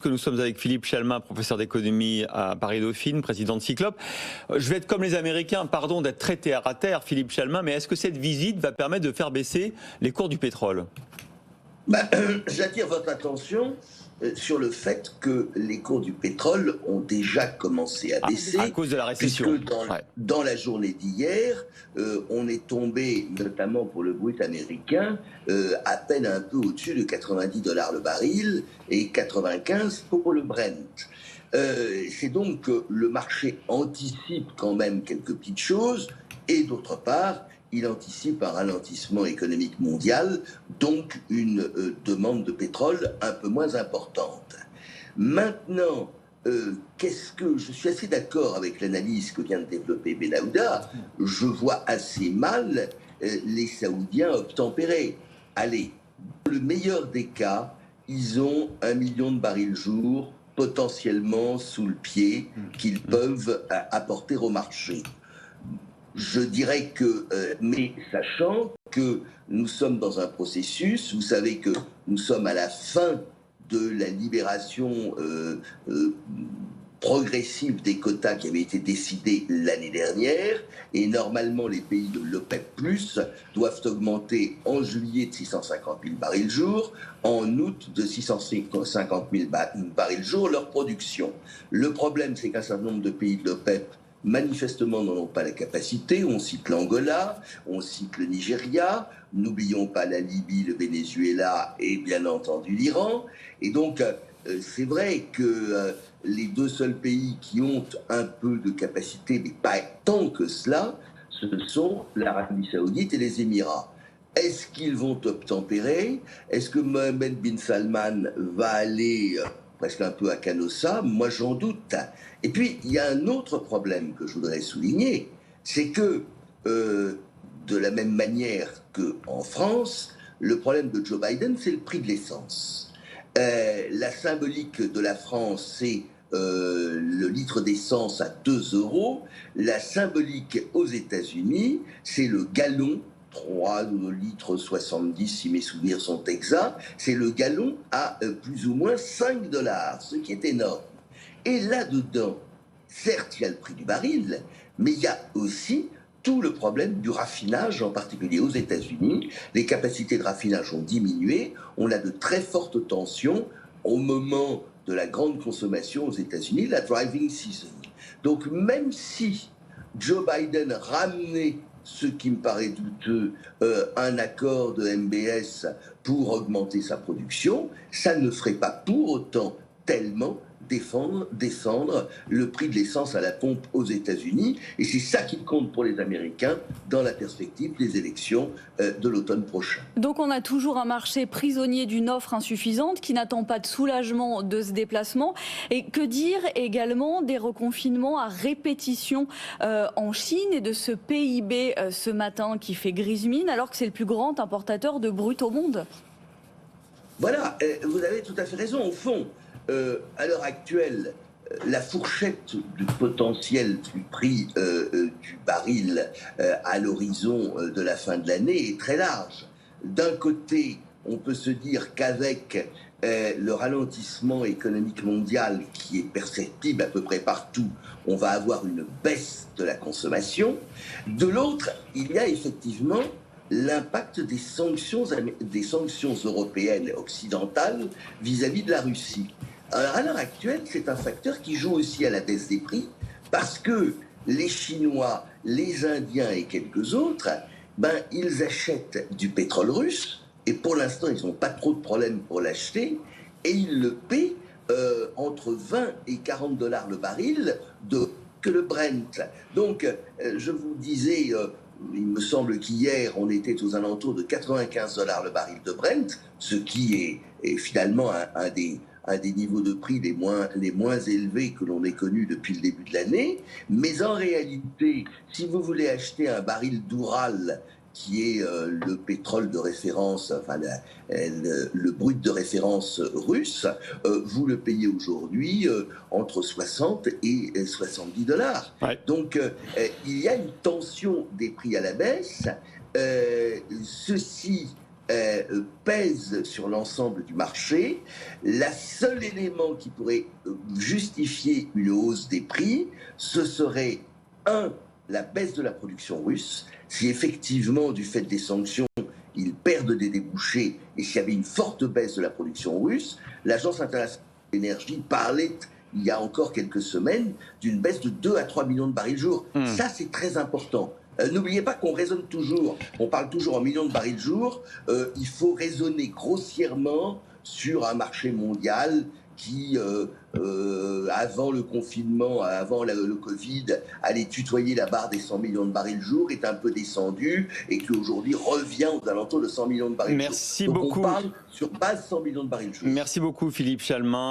Que nous sommes avec Philippe Chalmin, professeur d'économie à Paris-Dauphine, président de Cyclope. Je vais être comme les Américains, pardon d'être très terre à terre, Philippe Chalmin, mais est-ce que cette visite va permettre de faire baisser les cours du pétrole ? J'attire votre attention sur le fait que les cours du pétrole ont déjà commencé à baisser. À cause de la récession. Puisque dans la journée d'hier, on est tombé, notamment pour le brut américain, à peine un peu au-dessus de $90 le baril et 95 pour le Brent. C'est donc que le marché anticipe quand même quelques petites choses, et d'autre part, il anticipe un ralentissement économique mondial, donc une demande de pétrole un peu moins importante. Maintenant, je suis assez d'accord avec l'analyse que vient de développer Benahouda. Je vois assez mal les Saoudiens obtempérer. Allez, dans le meilleur des cas, ils ont 1 million de barils jour potentiellement sous le pied qu'ils peuvent apporter au marché. Je dirais que, mais sachant que nous sommes dans un processus, vous savez que nous sommes à la fin de la libération progressive des quotas qui avaient été décidés l'année dernière, et normalement les pays de l'OPEP+, doivent augmenter en juillet de 650 000 barils jour, en août de 650 000 barils jour leur production. Le problème, c'est qu'un certain nombre de pays de l'OPEP manifestement n'en ont pas la capacité. On cite l'Angola, on cite le Nigeria, n'oublions pas la Libye, le Venezuela et bien entendu l'Iran. Et donc, c'est vrai que les deux seuls pays qui ont un peu de capacité, mais pas tant que cela, ce sont l'Arabie Saoudite et les Émirats. Est-ce qu'ils vont obtempérer ? Est-ce que Mohammed bin Salman va aller presque un peu à Canossa? Moi, j'en doute. Et puis, il y a un autre problème que je voudrais souligner, c'est que, de la même manière qu'en France, le problème de Joe Biden, c'est le prix de l'essence. La symbolique de la France, c'est le litre d'essence à 2 €. La symbolique aux États-Unis, c'est le gallon, 3 litres 70 si mes souvenirs sont exacts, c'est le gallon à plus ou moins 5 $, ce qui est énorme. Et là-dedans, certes, il y a le prix du baril, mais il y a aussi tout le problème du raffinage, en particulier aux États-Unis. Les capacités de raffinage ont diminué, on a de très fortes tensions au moment de la grande consommation aux États-Unis, la driving season. Donc même si Joe Biden ramenait, ce qui me paraît douteux, un accord de MBS pour augmenter sa production, ça ne ferait pas pour autant tellement descendre le prix de l'essence à la pompe aux États-Unis. Et c'est ça qui compte pour les Américains dans la perspective des élections de l'automne prochain. Donc on a toujours un marché prisonnier d'une offre insuffisante qui n'attend pas de soulagement de ce déplacement. Et que dire également des reconfinements à répétition en Chine et de ce PIB ce matin qui fait grise mine alors que c'est le plus grand importateur de brut au monde? Voilà, vous avez tout à fait raison. Au fond, à l'heure actuelle, la fourchette du potentiel du prix du baril à l'horizon de la fin de l'année est très large. D'un côté, on peut se dire qu'avec le ralentissement économique mondial qui est perceptible à peu près partout, on va avoir une baisse de la consommation. De l'autre, il y a effectivement l'impact des sanctions européennes et occidentales vis-à-vis de la Russie. Alors, à l'heure actuelle, c'est un facteur qui joue aussi à la baisse des prix parce que les Chinois, les Indiens et quelques autres, ils achètent du pétrole russe et pour l'instant, ils n'ont pas trop de problèmes pour l'acheter et ils le paient entre 20 et 40 $ le baril que le Brent. Donc, je vous disais, il me semble qu'hier, on était aux alentours de 95 $ le baril de Brent, ce qui est finalement un des niveaux de prix les moins élevés que l'on ait connus depuis le début de l'année. Mais en réalité, si vous voulez acheter un baril d'Oural, qui est le pétrole de référence, enfin le brut de référence russe, vous le payez aujourd'hui entre 60 et 70 $. Ouais. Donc il y a une tension des prix à la baisse. Ceci pèse sur l'ensemble du marché. Le seul élément qui pourrait justifier une hausse des prix, ce serait la baisse de la production russe. Si effectivement, du fait des sanctions, ils perdent des débouchés et s'il y avait une forte baisse de la production russe, l'Agence internationale de l'énergie parlait il y a encore quelques semaines d'une baisse de 2 à 3 millions de barils jour. Ça, c'est très important. N'oubliez pas qu'on raisonne toujours, on parle toujours en millions de barils jour. Il faut raisonner grossièrement sur un marché mondial qui, avant le confinement, avant le Covid, allait tutoyer la barre des 100 millions de barils jour, est un peu descendu et qui aujourd'hui revient aux alentours de 100 millions de barils jour. Merci Donc beaucoup. on parle sur base 100 millions de barils jour. Merci beaucoup Philippe Chalmin.